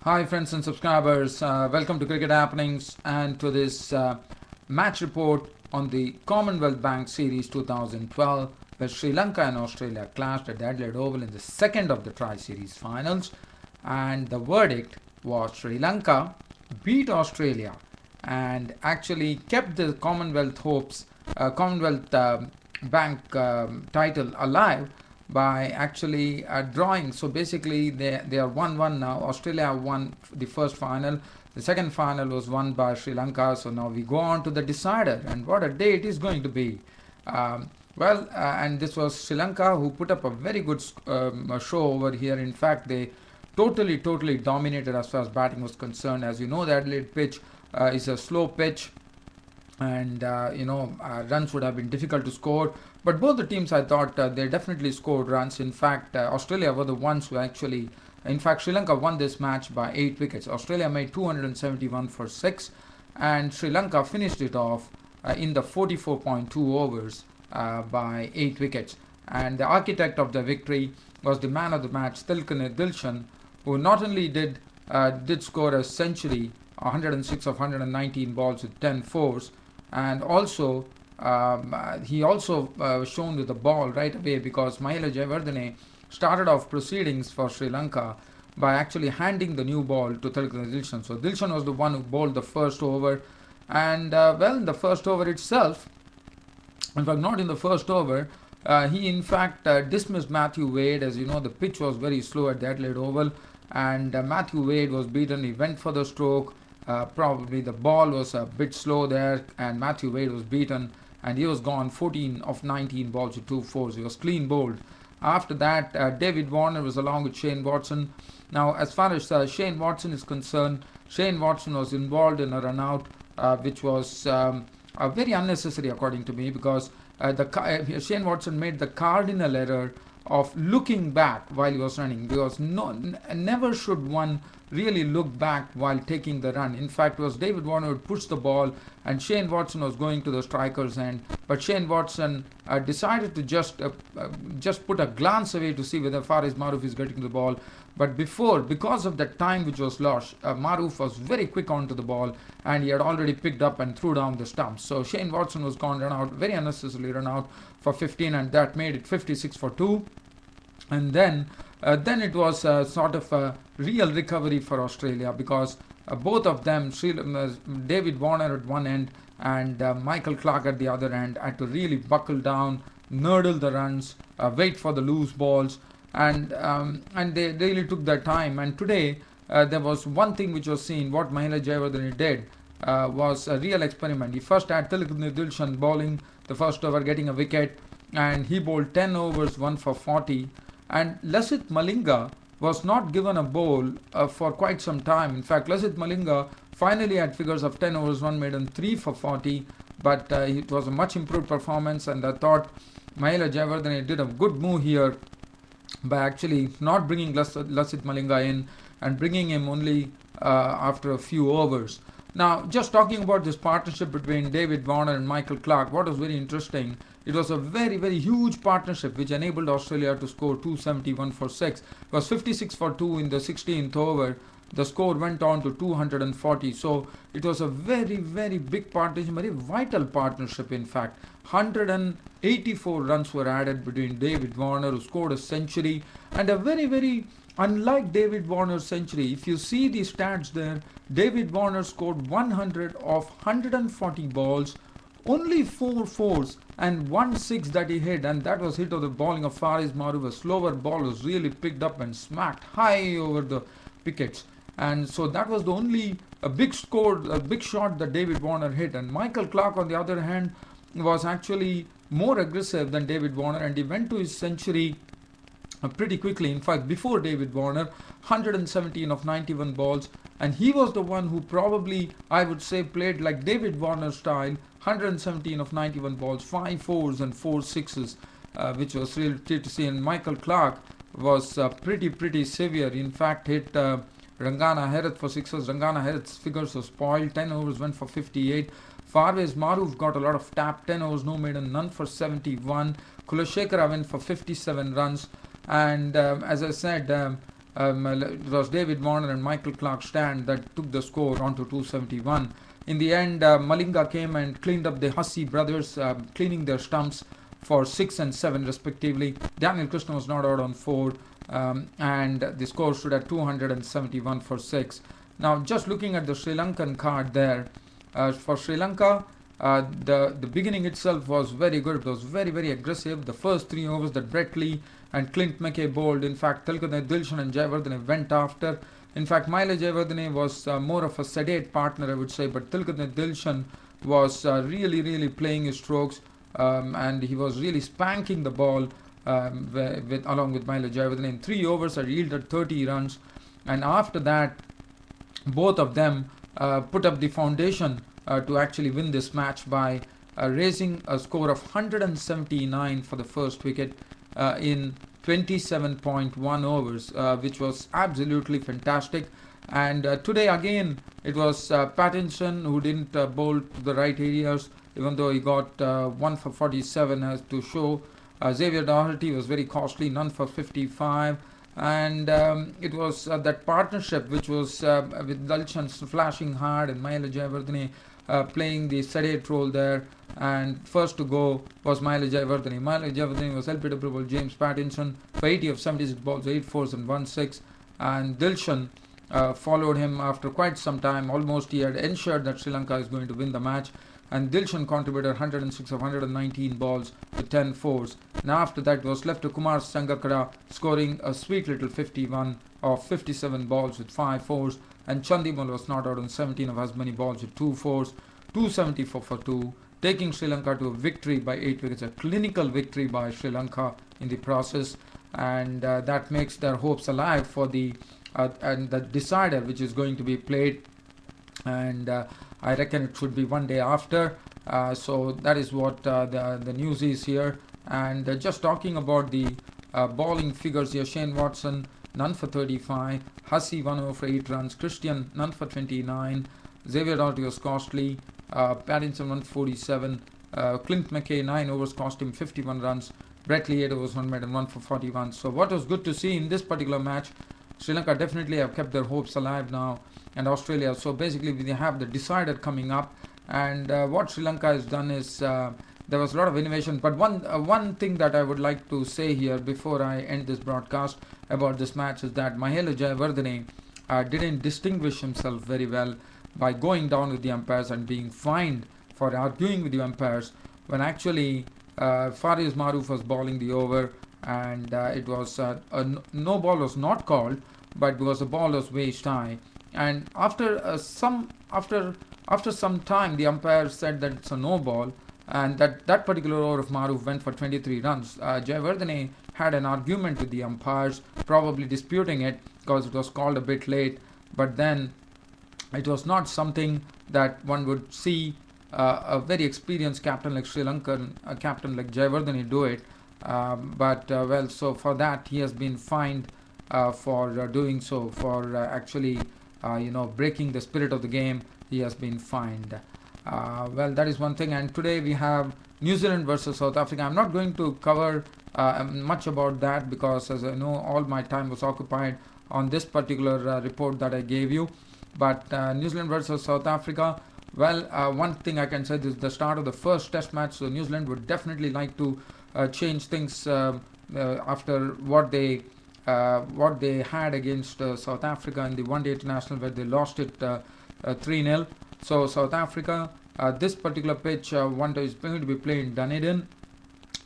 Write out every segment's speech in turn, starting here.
Hi friends and subscribers, welcome to Cricket Happenings and to this match report on the Commonwealth Bank Series 2012 where Sri Lanka and Australia clashed at the Adelaide Oval in the second of the Tri-Series finals, and the verdict was Sri Lanka beat Australia and actually kept the Commonwealth hopes, Commonwealth Bank title alive by actually drawing. So basically they are 1-1 now. Australia have won the first final. The second final was won by Sri Lanka. So now we go on to the decider, and what a day it is going to be. And this was Sri Lanka who put up a very good show over here. In fact, they totally dominated as far as batting was concerned. As you know, the Adelaide pitch is a slow pitch, and runs would have been difficult to score, but both the teams, I thought, they definitely scored runs. In fact, Australia were the ones who actually, in fact, Sri Lanka won this match by 8 wickets. Australia made 271 for 6, and Sri Lanka finished it off in the 44.2 overs by 8 wickets. And the architect of the victory was the man of the match, Dilshan, who not only did score a century, 106 of 119 balls with 10 fours, and also he also shone with the ball right away, because Mahela Jayawardene started off proceedings for Sri Lanka by actually handing the new ball to Dilshan. So Dilshan was the one who bowled the first over, and in the first over itself, in fact not in the first over, he in fact dismissed Matthew Wade. As you know, the pitch was very slow at the Adelaide Oval, and Matthew Wade was beaten. He went for the stroke. Probably the ball was a bit slow there, and Matthew Wade was beaten, and he was gone 14 of 19 balls with 2 fours. He was clean bowled. After that, David Warner was along with Shane Watson. Now, as far as Shane Watson is concerned, Shane Watson was involved in a run out, which was very unnecessary according to me, because Shane Watson made the cardinal error of looking back while he was running, because never should one really look back while taking the run. In fact, it was David Warner who pushed the ball, and Shane Watson was going to the striker's end, but Shane Watson decided to just put a glance away to see whether Faris Maroof is getting the ball. But because of the time which was lost, Maroof was very quick onto the ball, and he had already picked up and threw down the stumps. So Shane Watson was gone, run out, very unnecessarily run out for 15, and that made it 56 for 2. And then it was sort of a real recovery for Australia, because both of them, David Warner at one end and Michael Clarke at the other end, had to really buckle down, nurdle the runs, wait for the loose balls, and they really took their time. And today there was one thing which was seen. What Mahela Jayawardene did was a real experiment. He first had Dilshan bowling the first over, getting a wicket, and he bowled 10 overs, 1 for 40. And Lasith Malinga was not given a bowl for quite some time. In fact, Lasith Malinga finally had figures of 10 overs, 1 maiden, 3 for 40. But it was a much improved performance, and I thought Mahela Jayawardene did a good move here by actually not bringing Lasith Malinga in and bringing him only after a few overs. Now, just talking about this partnership between David Warner and Michael Clarke, what was very interesting, it was a very huge partnership which enabled Australia to score 271 for 6. It was 56 for 2 in the 16th over. The score went on to 240. So it was a very big partnership, very vital partnership. In fact, 184 runs were added between David Warner, who scored a century, and a very unlike David Warner's century. If you see the stats there, David Warner scored 100 of 140 balls, only 4 fours and 1 6 that he hit, and that was hit of the bowling of Faris Maroof. A slower ball was really picked up and smacked high over the wickets, and so that was the only a big shot that David Warner hit. And Michael Clarke, on the other hand, was actually more aggressive than David Warner, and he went to his century pretty quickly. In fact, before David Warner, 117 of 91 balls, and he was the one who probably, I would say, played like David Warner style, 117 of 91 balls, 5 fours and 4 sixes, which was really to see. And Michael Clarke was pretty severe. In fact, hit Rangana Herath for sixes. Rangana Herath's figures were spoiled. 10 overs went for 58. Faris Maroof got a lot of tap. 10 overs, no maiden, none for 71. Kulashekara went for 57 runs. And as I said, It was David Warner and Michael Clark Stand that took the score onto 271. In the end, Malinga came and cleaned up the Hussey brothers, cleaning their stumps for 6 and 7 respectively. Daniel Krishna was not out on 4, and the score stood at 271 for 6. Now, just looking at the Sri Lankan card there, for Sri Lanka, the beginning itself was very good. It was very, very aggressive. The first 3 overs that Brett Lee and Clint McKay bowled, in fact, Tilakatne Dilshan and Jayawardene went after. In fact, Maila Jayawardene was more of a sedate partner, I would say, but Tilakatne Dilshan was really playing his strokes, and he was really spanking the ball along with Maila Jayawardene. In 3 overs, had yielded 30 runs, and after that, both of them put up the foundation to actually win this match by raising a score of 179 for the first wicket in 27.1 overs, which was absolutely fantastic. And today again it was Pattinson who didn't bowl to the right areas, even though he got 1 for 47 as to show. Xavier Doherty was very costly, none for 55. And it was that partnership which was with Dilshan flashing hard and Maila Jayawardene playing the sedate role there. And first to go was Maila Jayawardene. Maila Jayawardene was LBW by James Pattinson for 80 of 76 balls, 8 fours and 1 6. And Dilshan followed him after quite some time. Almost he had ensured that Sri Lanka is going to win the match. And Dilshan contributed 106 of 119 balls with 10 fours. And after that it was left to Kumar Sangakkara scoring a sweet little 51 of 57 balls with 5 fours. And Chandimal was not out on 17 of as many balls with 2 fours, 274 for 2, taking Sri Lanka to a victory by 8 wickets, a clinical victory by Sri Lanka in the process. And that makes their hopes alive for the decider, which is going to be played. And I reckon it should be one day after. So that is what the news is here. And just talking about the bowling figures here, Shane Watson, none for 35. Hussey, 1 over for 8 runs. Christian, none for 29. Xavier Doherty was costly. Pattinson, 147. Clint McKay, 9 overs, cost him 51 runs. Brett Lee, 8 overs, 1 made and 1 for 41. So what was good to see in this particular match, Sri Lanka definitely have kept their hopes alive now, and Australia. So basically we have the decider coming up, and what Sri Lanka has done is there was a lot of innovation. But one thing that I would like to say here before I end this broadcast about this match is that Mahela Jayawardene didn't distinguish himself very well by going down with the umpires and being fined for arguing with the umpires, when actually Fariz Maroof was bowling the over, and it was no ball was not called, but it was a ball was waist high. And after some time, the umpire said that it's a no ball, and that particular over of Maroof went for 23 runs. Jayawardene had an argument with the umpires, probably disputing it because it was called a bit late, but then it was not something that one would see a very experienced captain like Sri Lankan, a captain like Jayawardene do it. Well, so for that he has been fined for doing so, for actually breaking the spirit of the game. He has been fined. Well, that is one thing. And today we have New Zealand versus South Africa. I'm not going to cover much about that because, as I know, all my time was occupied on this particular report that I gave you. But New Zealand versus South Africa, well, one thing I can say, this is the start of the first test match, so New Zealand would definitely like to change things after what they had against South Africa in the one-day international, where they lost it 3-0. So South Africa, this particular pitch one day is going to be played in Dunedin.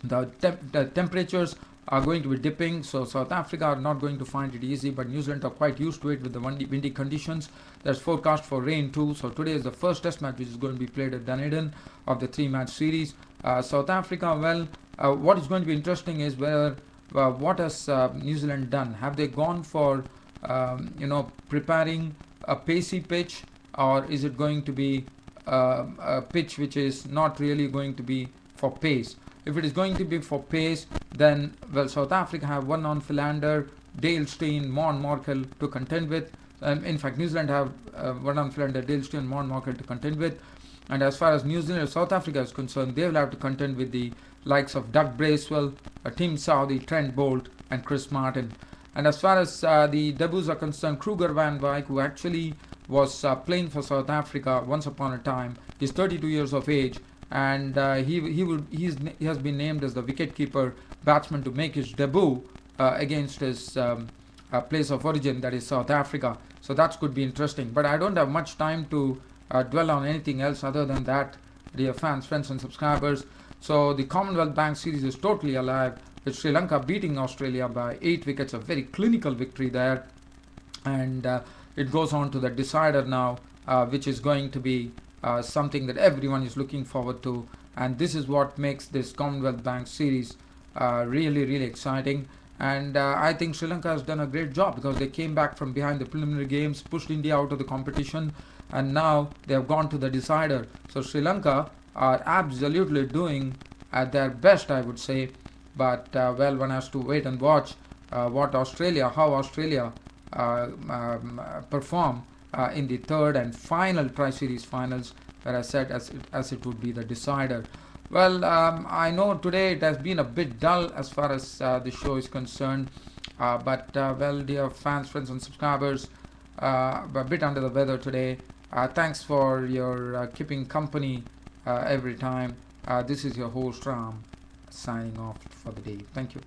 The temperatures are going to be dipping, so South Africa are not going to find it easy, but New Zealand are quite used to it with the windy conditions. There's forecast for rain too, so today is the first test match which is going to be played at Dunedin of the 3-match series. South Africa, well, what is going to be interesting is whether what has New Zealand done? Have they gone for preparing a pacey pitch, or is it going to be a pitch which is not really going to be for pace? If it is going to be for pace, then, well, South Africa have one on Philander, Dale Steyn, Mon Markel to contend with. In fact, New Zealand have one on Philander, Dale Steyn, Mon Markel to contend with. And as far as New Zealand, South Africa is concerned, they will have to contend with the likes of Doug Bracewell, Tim Southey, Trent Bolt, and Chris Martin. And as far as the debuts are concerned, Kruger Van Wyk, who actually was playing for South Africa once upon a time, is 32 years of age, and he has been named as the wicketkeeper batsman to make his debut against his place of origin, that is South Africa. So that could be interesting. But I don't have much time to dwell on anything else other than that, dear fans, friends, and subscribers. So the Commonwealth Bank series is totally alive, with Sri Lanka beating Australia by 8 wickets, a very clinical victory there. And it goes on to the decider now, which is going to be something that everyone is looking forward to. And this is what makes this Commonwealth Bank series really, really exciting. And I think Sri Lanka has done a great job, because they came back from behind the preliminary games, pushed India out of the competition, and now they have gone to the decider. So Sri Lanka are absolutely doing at their best, I would say. But well, one has to wait and watch how Australia perform in the third and final tri-series finals, where I said as it would be the decider. Well, I know today it has been a bit dull as far as the show is concerned, but well, dear fans, friends, and subscribers, a bit under the weather today. Thanks for your keeping company every time. This is your host Ram, signing off for the day. Thank you.